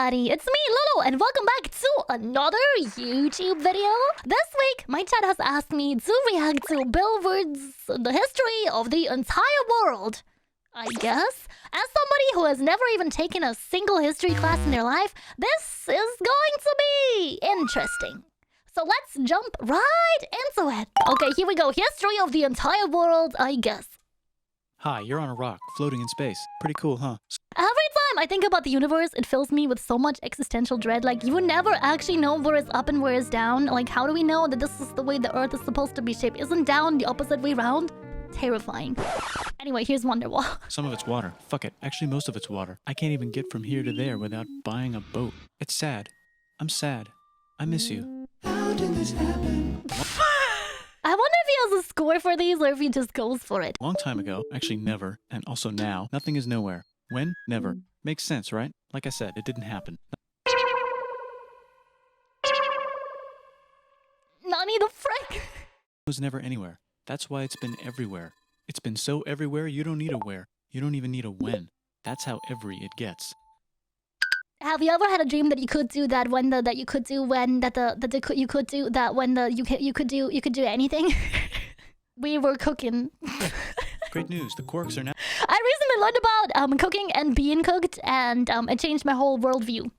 everybody, it's me, Lulu, and welcome back to another YouTube video. This week, my chat has asked me to react to billboards, the history of the entire world. I guess. As somebody who has never even taken a single history class in their life, this is going to be interesting. So let's jump right into it. Okay, here we go. History of the entire world, I guess. Hi, you're on a rock, floating in space. Pretty cool, huh? Every time I think about the universe, it fills me with so much existential dread. Like, you never actually know where is up and where is down. Like, how do we know that this is the way the Earth is supposed to be shaped? Isn't down the opposite way round? Terrifying. Anyway, here's Wonderwall. Some of it's water. Fuck it. Actually, most of it's water. I can't even get from here to there without buying a boat. It's sad. I'm sad. I miss you. How did this happen? I wonder if he has a score for these or if he just goes for it. Long time ago, actually never, and also now, nothing is nowhere. When? Never. Makes sense, right? Like I said, it didn't happen. Nani the frick? It was never anywhere. That's why it's been everywhere. It's been so everywhere, you don't need a where. You don't even need a when. That's how every it gets. Have you ever had a dream that you could do that when you could do anything? We were cooking. Great news, the quarks are now... I recently learned about cooking and being cooked, and it changed my whole worldview.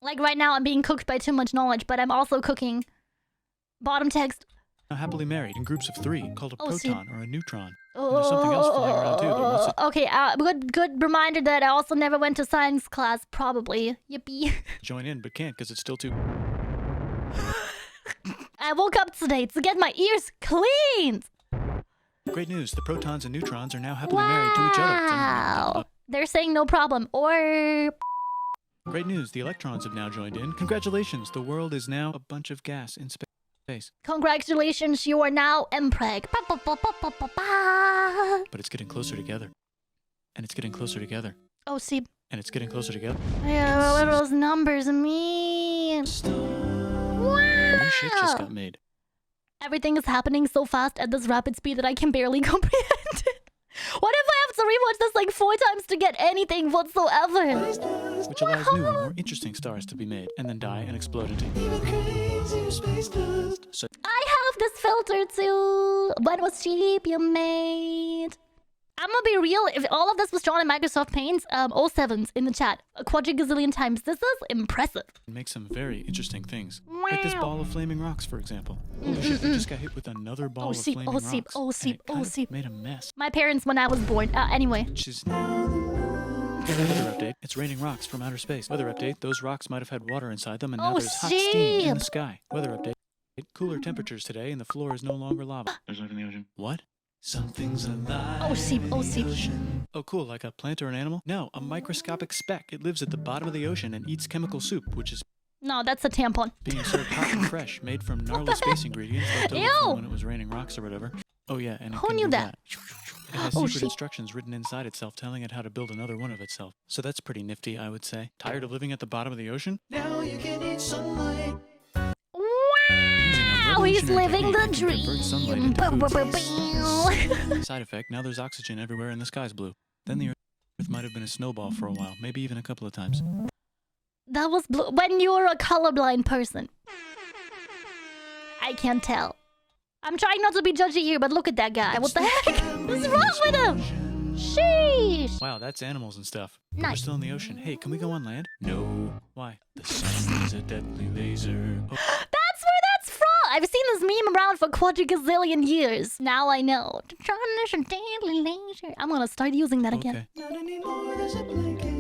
Like right now, I'm being cooked by too much knowledge, but I'm also cooking. Bottom text. Happily married in groups of 3, called a proton or a neutron. Oh, and there's something else flying around too that wants to... Okay, good reminder that I also never went to science class, probably. Yippee. Join in, but can't because it's still too... I woke up today to get my ears cleaned. Great news, the protons and neutrons are now happily married to each other. Wow. They're saying no problem, or... Great news, the electrons have now joined in. Congratulations, the world is now a bunch of gas in space. Congratulations, you are now impreg. But it's getting closer together. And it's getting closer together. Oh, see. And it's getting closer together. Yeah, what do those numbers mean? Wow. New shit just got made. Everything is happening so fast at this rapid speed that I can barely comprehend it. What if I have to rewatch this like 4 times to get anything whatsoever? Which allows new and more interesting stars to be made, and then die and explode into... So I have this filter too. When was cheap you made? I'm gonna be real, if all of this was drawn in Microsoft Paint, 07s in the chat, a quadrigazillion times. This is impressive. Make some very interesting things. Like this ball of flaming rocks, for example. Holy shit, we just got hit with another ball of flaming rocks. Oh, seep. Made a mess. My parents when I was born. Anyway. Which is now... Weather update. It's raining rocks from outer space. Weather update. Those rocks might have had water inside them, and now there's hot steam in the sky. Weather update. Cooler temperatures today, and the floor is no longer lava. There's life in the ocean. What? Something's alive. Oh, seep. Oh, cool. Like a plant or an animal? No, a microscopic speck. It lives at the bottom of the ocean and eats chemical soup, which is... No, that's a tampon. Being served hot and fresh, made from gnarly space ingredients left over from when it was raining rocks or whatever. Oh yeah, and it Who can knew do that? It has secret instructions written inside itself telling it how to build another one of itself. So that's pretty nifty, I would say. Tired of living at the bottom of the ocean? Now you can eat sunlight. Wow, he's living the dream. Side effect, now there's oxygen everywhere and the sky's blue. Then the Earth might have been a snowball for a while, maybe even a couple of times. That was blue. When you're a colorblind person. I can't tell. I'm trying not to be judgy here, but look at that guy. What the heck? What's wrong with him? Sheesh. Wow, that's animals and stuff. Nice. We're still in the ocean. Hey, can we go on land? No. Why? The sun is a deadly laser. Oh. That's where that's from. I've seen this meme around for quadrigazillion years. Now I know. I'm gonna start using that again. Okay.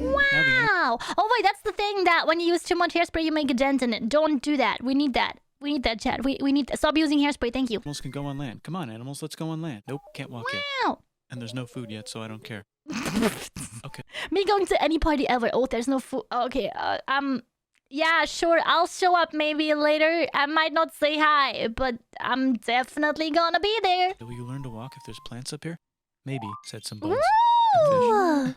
Wow. Oh wait, that's the thing that when you use too much hairspray, you make a dent in it. Don't do that. We need that. We need that, chat. We need to stop using hairspray. Thank you. Animals can go on land. Come on, animals. Let's go on land. Nope, can't walk yet. Wow. And there's no food yet, so I don't care. Okay. Me going to any party ever. Oh, there's no food. Okay. Yeah, sure. I'll show up maybe later. I might not say hi, but I'm definitely gonna be there. Will you learn to walk if there's plants up here? Maybe, said some bugs. Ooh.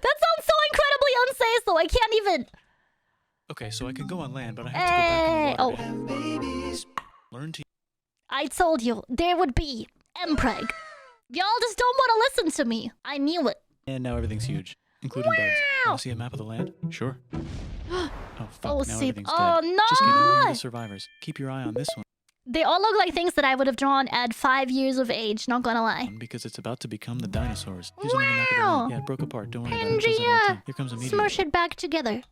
That sounds so incredibly unsafe, so I can't even... Okay, so I can go on land, but I have to go back in the water to have babies. Learn to... I told you, there would be Mpreg. Y'all just don't want to listen to me. I knew it. And now everything's huge, including bugs. Want to see a map of the land? Sure. Oh, fuck, now everything's oh, dead. no! Just kidding, here are the survivors. Keep your eye on this one. They all look like things that I would have drawn at 5 years of age, not gonna lie. Because it's about to become the dinosaurs. Here's another map of the land. Yeah, it broke apart. Don't worry about it. Pangea! Here comes a meteor. Smush it back together.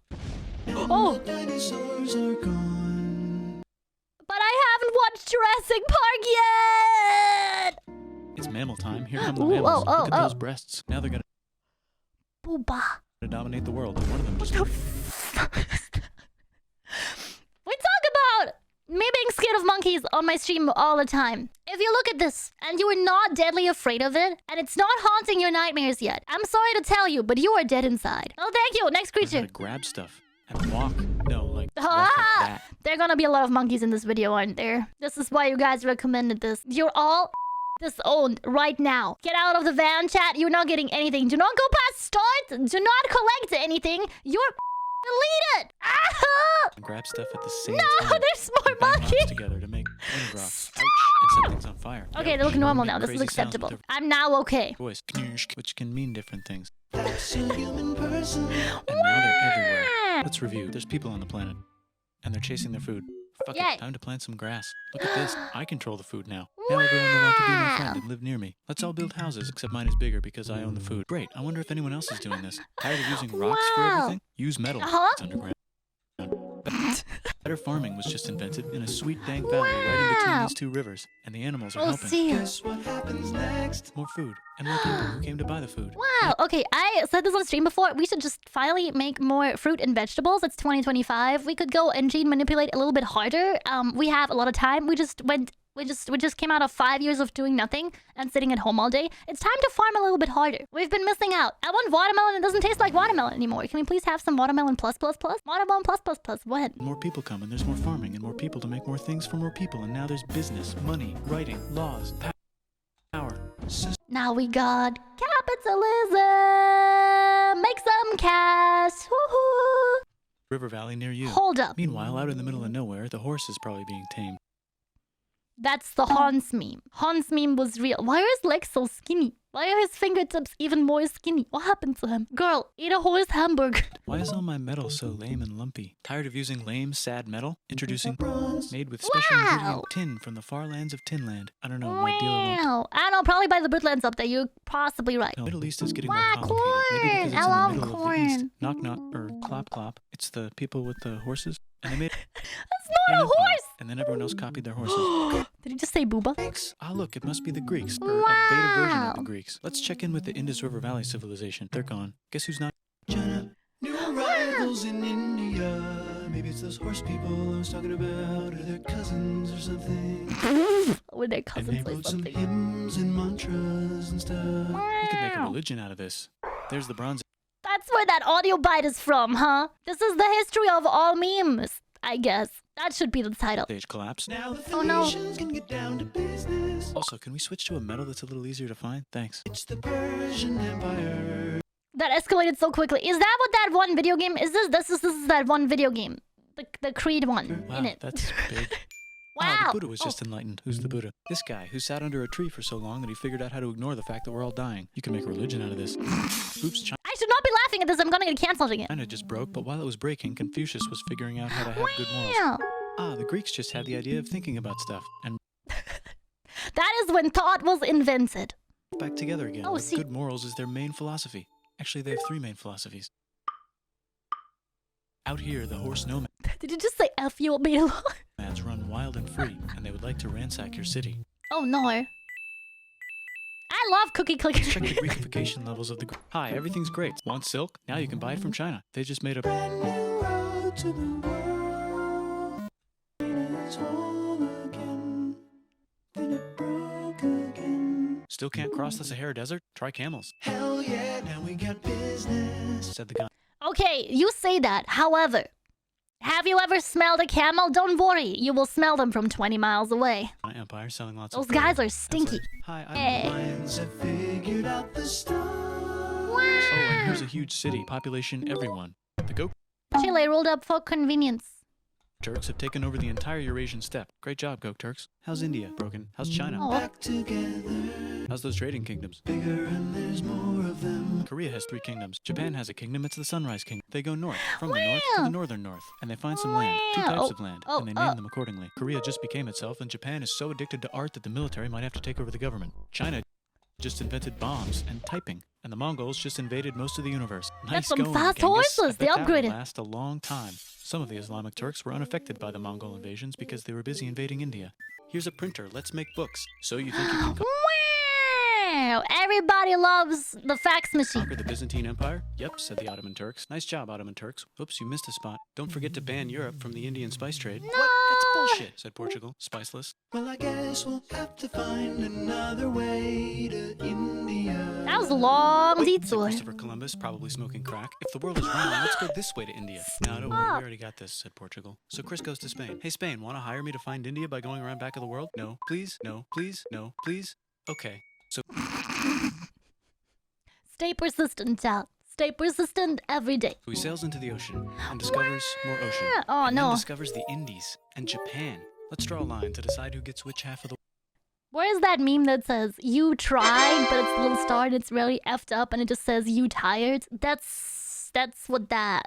Oh! Dinosaurs are gone. But I haven't watched Jurassic Park yet! It's mammal time. Here come the Ooh, mammals. oh, Look at those breasts. Now they're gonna Booba. dominate the world. And one of them just... We talk about me being scared of monkeys on my stream all the time. If you look at this and you are not deadly afraid of it, and it's not haunting your nightmares yet, I'm sorry to tell you, but you are dead inside. Oh, thank you. Next Learn how creature. to grab stuff and walk. No, like walk like that. There are gonna be a lot of monkeys in this video, aren't there? This is why you guys recommended this. You're all disowned right now. Get out of the van, chat. You're not getting anything. Do not go past start. Do not collect anything. You're deleted. Ah! And grab stuff at the same No, time. there's more Bang rocks monkeys. together to make wind rocks. Ouch! And set things on fire. Okay, Yeah, they look sure, normal make now. This is crazy sounds with acceptable. their I'm now okay. voice, which can mean different things. That's a human person. And now they're everywhere. Let's review. There's people on the planet, and they're chasing their food. Fuck Yay. it, time to plant some grass. Look at this. I control the food now. Now everyone will want to be my friend and live near me. Let's all build houses, except mine is bigger because I own the food. Great. I wonder if anyone else is doing this. Tired of using rocks for Wow. everything? Use metal. Uh-huh. It's underground. Better farming was just invented in a sweet dank valley right in between Wow. these two rivers, and the animals are Oh, helping. see. Guess what happens next? More food, and more people who came to buy the food. Wow. Okay, I said this on stream before. We should just finally make more fruit and vegetables. It's 2025. We could go and gene manipulate a little bit harder. We have a lot of time. We just came out of 5 years of doing nothing and sitting at home all day. It's time to farm a little bit harder. We've been missing out. I want watermelon. It doesn't taste like watermelon anymore. Can we please have some watermelon plus plus plus? Watermelon plus plus plus. When? More people come, and there's more farming, and more people to make more things for more people, and now there's business, money, writing, laws, power. Now we got capitalism. Make some cash. Woohoo. River Valley near you. Hold up. Meanwhile, out in the middle of nowhere, the horse is probably being tamed. That's the Hans meme. Hans meme was real. Why are his legs so skinny? Why are his fingertips even more skinny? What happened to him? Girl, eat a horse hamburger. Why is all my metal so lame and lumpy? Tired of using lame, sad metal? Introducing bronze, made with special ingredient tin from the far lands of Tinland. I don't know, my dealer won't... Wow. I don't know, probably by the Britlands up there. You're possibly right. No, Middle East is getting more Wow, complicated. Maybe because it's corn. I in love the middle of the East. corn. Knock knock, or clop clop. It's the people with the horses. And they made That's not a an empire, horse. and then everyone else copied their horses. Did he just say booba? Ah, look, it must be the Greeks, or a beta version of the Wow. Greeks. Let's check in with the Indus River Valley civilization. They're gone. Guess who's not? China. New arrivals in India. Maybe it's those horse people I was talking about, or their cousins or something. With their And cousins they or wrote some something. hymns and mantras and stuff. You could make a Wow. religion out of this. There's the Bronze That's where that audio bite is from, huh? This is the history of all memes, I guess. That should be the title. Age collapse. Now the Oh, no. Phoenicians can get down to business. Also, can we switch to a metal that's a little easier to find? Thanks. It's the Persian Empire. That escalated so quickly. Is that what that one video game is? This is that one video game, the Creed one Wow, in it. that's big. Oh, Wow. the Buddha was just enlightened. Who's the Buddha? This guy who sat under a tree for so long that he figured out how to ignore the fact that we're all dying. You can make a religion out of this. Oops, I should not be laughing at this. I'm gonna get canceled again. China just broke, but while it was breaking, Confucius was figuring out how to have good morals. Wow. Ah, the Greeks just had the idea of thinking about stuff and That is when thought was invented. back together again. Oh, with see. good morals is their main philosophy. Actually, they have three main philosophies. Out here, the horse nomads Did you just say F you me alone? run wild and free, and they would like to ransack your city. Oh no. I love cookie Check clicker. the Greekification levels of the... Hi, everything's great. Want silk? Now you can buy it from China. They just made a brand new road to the world. It's whole again. Then it broke again. Still can't cross the Sahara Desert? Try camels. Hell yeah, now we got business, said the guy. Okay, you say that. However, have you ever smelled a camel? Don't worry, you will smell them from 20 miles away. My empire selling lots Those of... guys are That's stinky. like, Hi, I'm Hey. the lions have figured out the stars. Wow. Oh, and here's a huge city, population everyone. The goat Chile rolled up for convenience. Turks have taken over the entire Eurasian steppe. Great job, Coke Turks. How's India? Broken. How's China? Oh. Back together, How's those trading kingdoms? bigger and there's more of them. Korea has 3 kingdoms. Japan has a kingdom. It's the Sunrise Kingdom. They go north, from the north to the northern north, and they find some land, 2 types of land, and they name them accordingly. Korea just became itself, and Japan is so addicted to art that the military might have to take over the government. China just invented bombs and typing, and the Mongols just invaded most of the universe. Nice That's some going, fast Genghis. horses. I They bet that will upgraded. last a long time. Some of the Islamic Turks were unaffected by the Mongol invasions because they were busy invading India. Here's a printer. Let's make books. So you think you can Wow! Everybody loves the fax machine. conquer the Byzantine Empire? Yep, said the Ottoman Turks. Nice job, Ottoman Turks. Oops, you missed a spot. Don't forget to ban Europe from the Indian spice trade. No! What? That's bullshit, said Portugal. Spiceless. Well, I guess we'll have to find another way to India. That was a long Wait, said detour. Christopher Columbus, probably smoking crack. If the world is round, let's go this way to India. No, don't worry, we already got this, said Portugal. So Chris goes to Spain. Hey, Spain, want to hire me to find India by going around back of the world? No, please, no, please, no, please. Okay. So Stay persistent, child. Stay persistent every day. he sails into the ocean and discovers more ocean. Oh, and no. then discovers the Indies and Japan. Let's draw a line to decide who gets which half of the Where is that meme that says you tried, but it's a little star and it's really effed up and it just says you tired? That's what that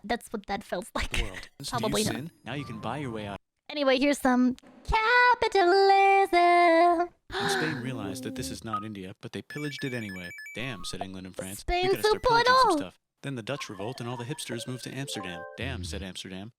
feels like. world. So Probably do you not. sin? Now you can buy your way out. Anyway, here's some capitalism. And Spain realized that this is not India, but they pillaged it anyway. Damn, said England and France. Spain We gotta start pillaging 2.0. some stuff. Then the Dutch revolt and all the hipsters moved to Amsterdam. Damn, said Amsterdam.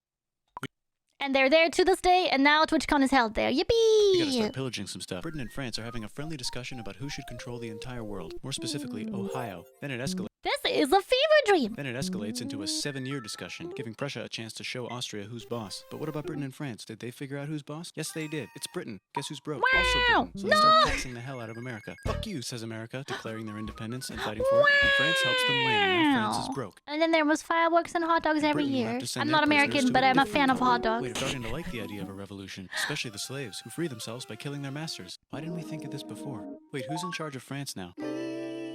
And they're there to this day, and now TwitchCon is held there. We gotta Yippee! start pillaging some stuff. Britain and France are having a friendly discussion about who should control the entire world. More specifically, Ohio. Then it escalates. This is a fever dream. Then it escalates into a 7-year discussion, giving Prussia a chance to show Austria who's boss. But what about Britain and France? Did they figure out who's boss? Yes, they did. It's Britain. Guess who's broke? Also Wow. Britain. So they start taxing the hell out of America. Fuck you, says America, declaring their independence and fighting for it. And France helps them win. Now France is Wow. broke. And then there was fireworks and hot dogs every Britain will year. have to send I'm their not prisoners American, to but I'm a different fan of hot country. dogs. Wait, I'm starting to like the idea of a revolution, especially the slaves, who free themselves by killing their masters. Why didn't we think of this before? Wait, who's in charge of France now?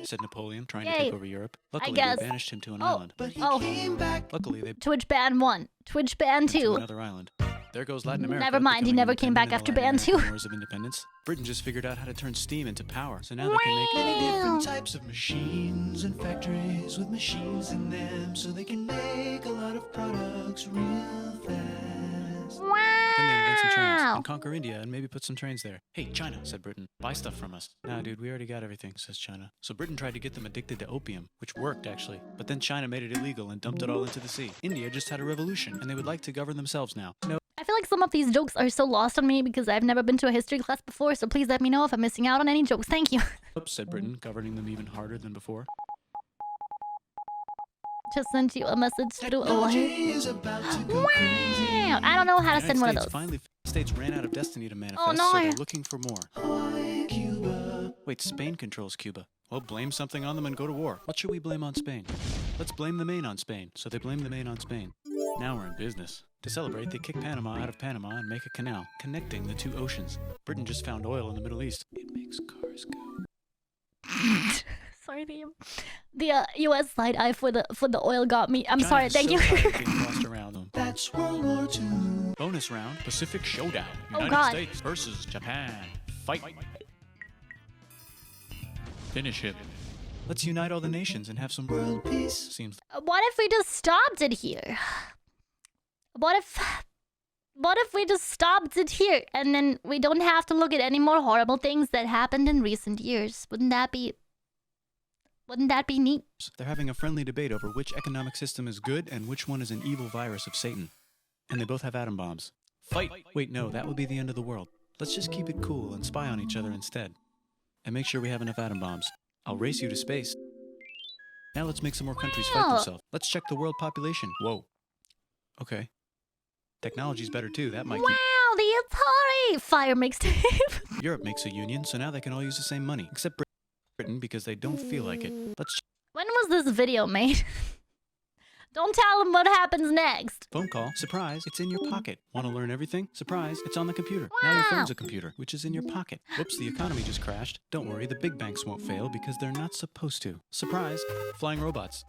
Said Napoleon, trying to Yay. take over Europe. Luckily, guess. they banished him to an Oh. island. But he Oh. came back. Luckily, they Twitch ban 1. Twitch ban to 2. another island. There goes Latin America. Never mind, he becoming never came back independent after in the Latin ban 2. American Wars of Independence. Britain just figured out how to turn steam into power, so now they can make Many Wow. different types of machines and factories with machines in them, so they can make a lot of products real fast. Then they invent some trains Wow. and conquer India and maybe put some trains there. Hey, China, said Britain, buy stuff from us. Nah, dude, we already got everything, says China. So Britain tried to get them addicted to opium, which worked actually. But then China made it illegal and dumped it all into the sea. India just had a revolution, and they would like to govern themselves now. No, I feel like some of these jokes are so lost on me because I've never been to a history class before, so please let me know if I'm missing out on any jokes. Thank you. oops, said Britain, governing them even harder than before. Just sent you a message through a line. Technology is about to go crazy. Wow. I don't know how to The send one of United those. States finally states ran out of destiny to manifest, Oh, no. so they're looking for more. Hawaii, Cuba. Wait, Spain controls Cuba. Well, blame something on them and go to war. What should we blame on Spain? Let's blame the Maine on Spain. So they blame the Maine on Spain. Now we're in business. To celebrate, they kick Panama out of Panama and make a canal, connecting the 2 oceans. Britain just found oil in the Middle East. It makes cars go. Sorry, the U.S. side eye for the oil got me. I'm China sorry. is Thank so you. tired of being tossed around them. That's World War II. Bonus round, Pacific Showdown. Oh, United God. States versus Japan. Fight. Finish him. Let's unite all the nations and have some World peace. Seems What if we just stopped it here? What if we just stopped it here and then we don't have to look at any more horrible things that happened in recent years? Wouldn't that be neat? they're having a friendly debate over which economic system is good and which one is an evil virus of Satan. And they both have atom bombs. Fight! Wait, no, that would be the end of the world. Let's just keep it cool and spy on each other instead. And make sure we have enough atom bombs. I'll race you to space. Now let's make some more countries fight Wow. themselves. Let's check the world population. Whoa. Okay. Technology's better too. That might Wow, the Atari Fire mixtape. keep... Europe makes a union, so now they can all use the same money. Except Britain, because they don't feel like it. Let's When was this video made? Don't tell them what happens next. phone call. Surprise, it's in your pocket. Want to learn everything? Surprise, it's on the computer. Now your Wow. phone's a computer, which is in your pocket. Whoops, the economy just crashed. Don't worry, the big banks won't fail because they're not supposed to. Surprise, flying robots.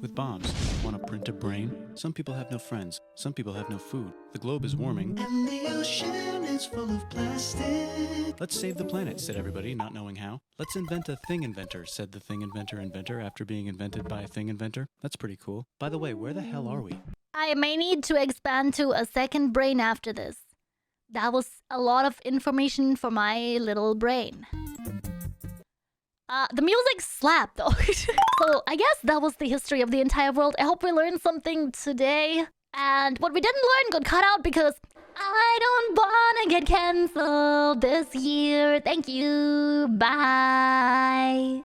with bombs. Want to print a brain? Some people have no friends. Some people have no food. The globe is warming. And the ocean is full of plastic. Let's save the planet, said everybody, not knowing how. Let's invent a thing inventor, said the thing inventor after being invented by a thing inventor. That's pretty cool. By the way, where the hell are we? I may need to expand to a second brain after this. That was a lot of information for my little brain. The music slapped though. So I guess that was the history of the entire world. I hope we learned something today. And what we didn't learn got cut out because I don't wanna get cancelled this year. Thank you. Bye.